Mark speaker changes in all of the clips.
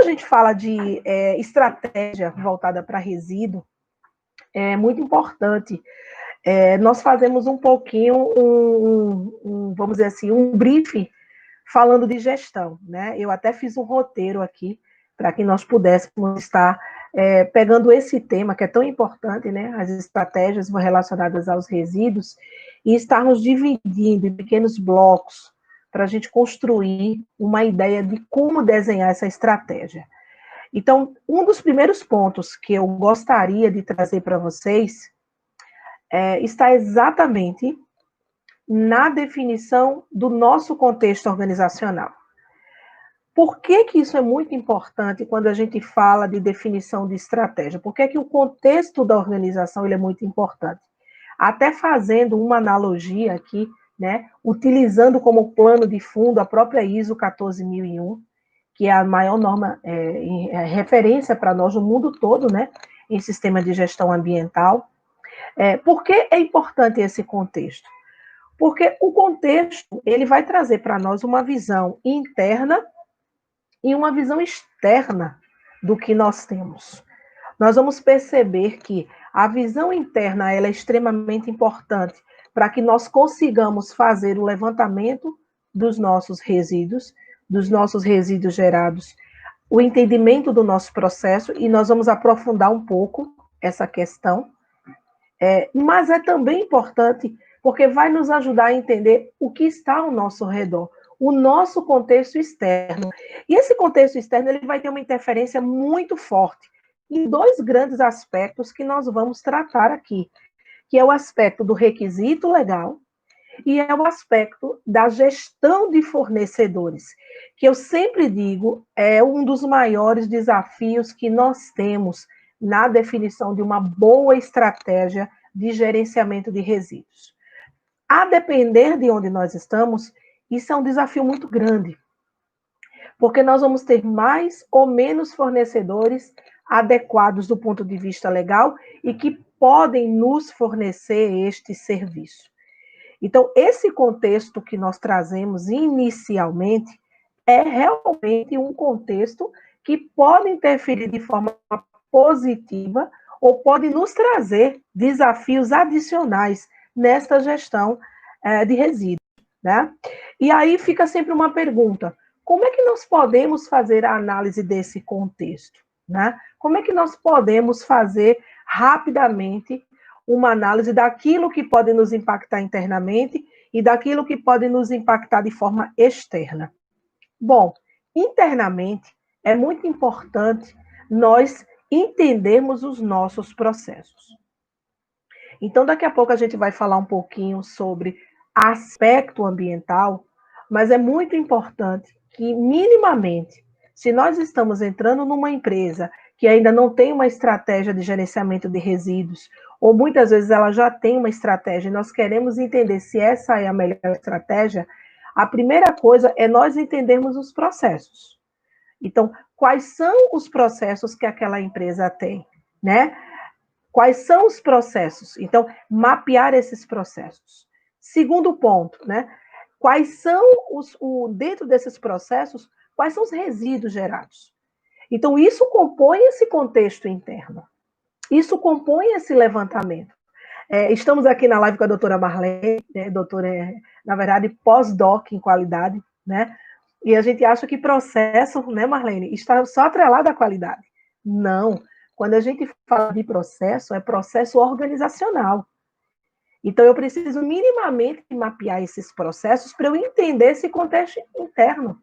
Speaker 1: a gente fala de estratégia voltada para resíduo, é muito importante. Nós fazemos um pouquinho, vamos dizer assim, um briefing falando de gestão, né? Eu até fiz um roteiro aqui para que nós pudéssemos estar pegando esse tema que é tão importante, né? As estratégias relacionadas aos resíduos e estarmos dividindo em pequenos blocos para a gente construir uma ideia de como desenhar essa estratégia. Então, um dos primeiros pontos que eu gostaria de trazer para vocês está exatamente na definição do nosso contexto organizacional. Por que que isso é muito importante quando a gente fala de definição de estratégia? Por que que o contexto da organização ele é muito importante? Até fazendo uma analogia aqui, né, utilizando como plano de fundo a própria ISO 14001, que é a maior norma, referência para nós no mundo todo, né, em sistema de gestão ambiental. Por que é importante esse contexto? Porque o contexto ele vai trazer para nós uma visão interna e uma visão externa do que nós temos. Nós vamos perceber que a visão interna ela é extremamente importante para que nós consigamos fazer o levantamento dos nossos resíduos gerados, o entendimento do nosso processo, e nós vamos aprofundar um pouco essa questão. Mas é também importante porque vai nos ajudar a entender o que está ao nosso redor, o nosso contexto externo. E esse contexto externo ele vai ter uma interferência muito forte em dois grandes aspectos que nós vamos tratar aqui, que é o aspecto do requisito legal e é o aspecto da gestão de fornecedores, que eu sempre digo é um dos maiores desafios que nós temos na definição de uma boa estratégia de gerenciamento de resíduos. A depender de onde nós estamos, isso é um desafio muito grande, porque nós vamos ter mais ou menos fornecedores adequados do ponto de vista legal e que podem nos fornecer este serviço. Então, esse contexto que nós trazemos inicialmente é realmente um contexto que pode interferir de forma positiva ou pode nos trazer desafios adicionais nesta gestão de resíduos, né? E aí fica sempre uma pergunta: como é que nós podemos fazer a análise desse contexto, né? Como é que nós podemos fazer rapidamente uma análise daquilo que pode nos impactar internamente e daquilo que pode nos impactar de forma externa? Bom, internamente é muito importante nós entendermos os nossos processos. Então, daqui a pouco a gente vai falar um pouquinho sobre aspecto ambiental, mas é muito importante que, minimamente, se nós estamos entrando numa empresa que ainda não tem uma estratégia de gerenciamento de resíduos, ou muitas vezes ela já tem uma estratégia e nós queremos entender se essa é a melhor estratégia, a primeira coisa é nós entendermos os processos. Então, quais são os processos que aquela empresa tem, né? Quais são os processos? Então, mapear esses processos. Segundo ponto, né? Quais são dentro desses processos, quais são os resíduos gerados? Então, isso compõe esse contexto interno. Isso compõe esse levantamento. Estamos aqui na live com a doutora Marlene, né? Doutora, na verdade, pós-doc em qualidade, né? E a gente acha que processo, né, Marlene, está só atrelado à qualidade. Não. Quando a gente fala de processo, é processo organizacional. Então, eu preciso minimamente mapear esses processos para eu entender esse contexto interno,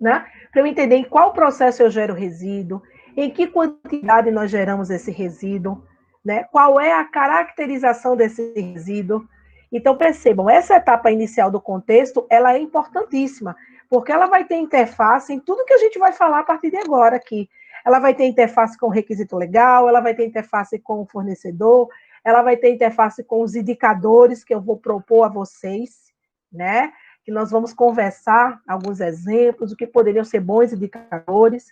Speaker 1: né? Para eu entender em qual processo eu gero resíduo, em que quantidade nós geramos esse resíduo, né? Qual é a caracterização desse resíduo. Então, percebam, essa etapa inicial do contexto, ela é importantíssima, porque ela vai ter interface em tudo que a gente vai falar a partir de agora aqui. Ela vai ter interface com o requisito legal, ela vai ter interface com o fornecedor, ela vai ter interface com os indicadores que eu vou propor a vocês, né? Que nós vamos conversar alguns exemplos, o que poderiam ser bons indicadores.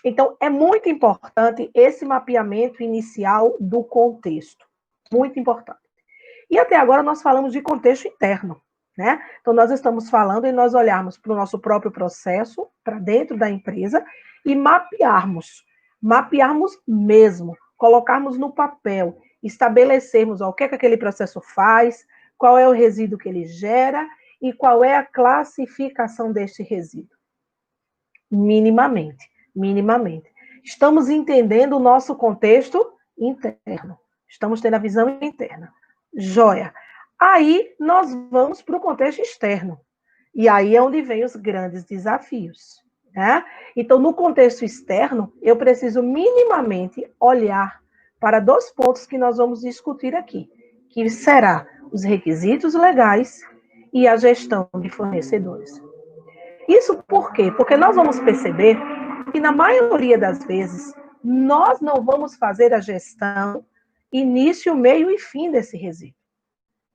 Speaker 1: Então, é muito importante esse mapeamento inicial do contexto. Muito importante. E até agora nós falamos de contexto interno, né? Então, nós estamos falando em nós olharmos para o nosso próprio processo, para dentro da empresa, e mapearmos mesmo, colocarmos no papel, estabelecermos ó, o que é que aquele processo faz, qual é o resíduo que ele gera e qual é a classificação deste resíduo. Minimamente, minimamente. Estamos entendendo o nosso contexto interno. Estamos tendo a visão interna. Joia. Aí nós vamos para o contexto externo. E aí é onde vem os grandes desafios. Né? Então, no contexto externo, eu preciso minimamente olhar para 2 pontos que nós vamos discutir aqui, que será os requisitos legais e a gestão de fornecedores. Isso por quê? Porque nós vamos perceber que, na maioria das vezes, nós não vamos fazer a gestão início, meio e fim desse resíduo.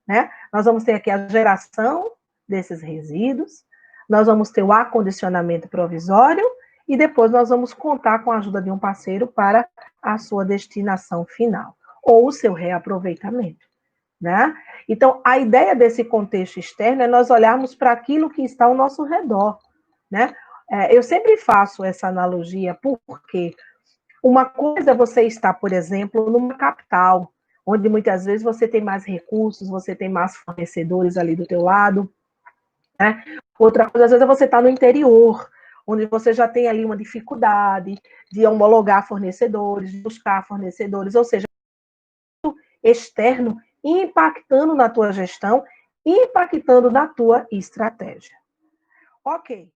Speaker 1: Né? Nós vamos ter aqui a geração desses resíduos, nós vamos ter o acondicionamento provisório e depois nós vamos contar com a ajuda de um parceiro para a sua destinação final, ou o seu reaproveitamento. Né? Então, a ideia desse contexto externo é nós olharmos para aquilo que está ao nosso redor. Né? Eu sempre faço essa analogia porque uma coisa é você estar, por exemplo, numa capital, onde muitas vezes você tem mais recursos, você tem mais fornecedores ali do teu lado. Né? Outra coisa, às vezes, é você estar no interior, onde você já tem ali uma dificuldade de homologar fornecedores, de buscar fornecedores, ou seja, externo impactando na tua gestão, impactando na tua estratégia. Ok.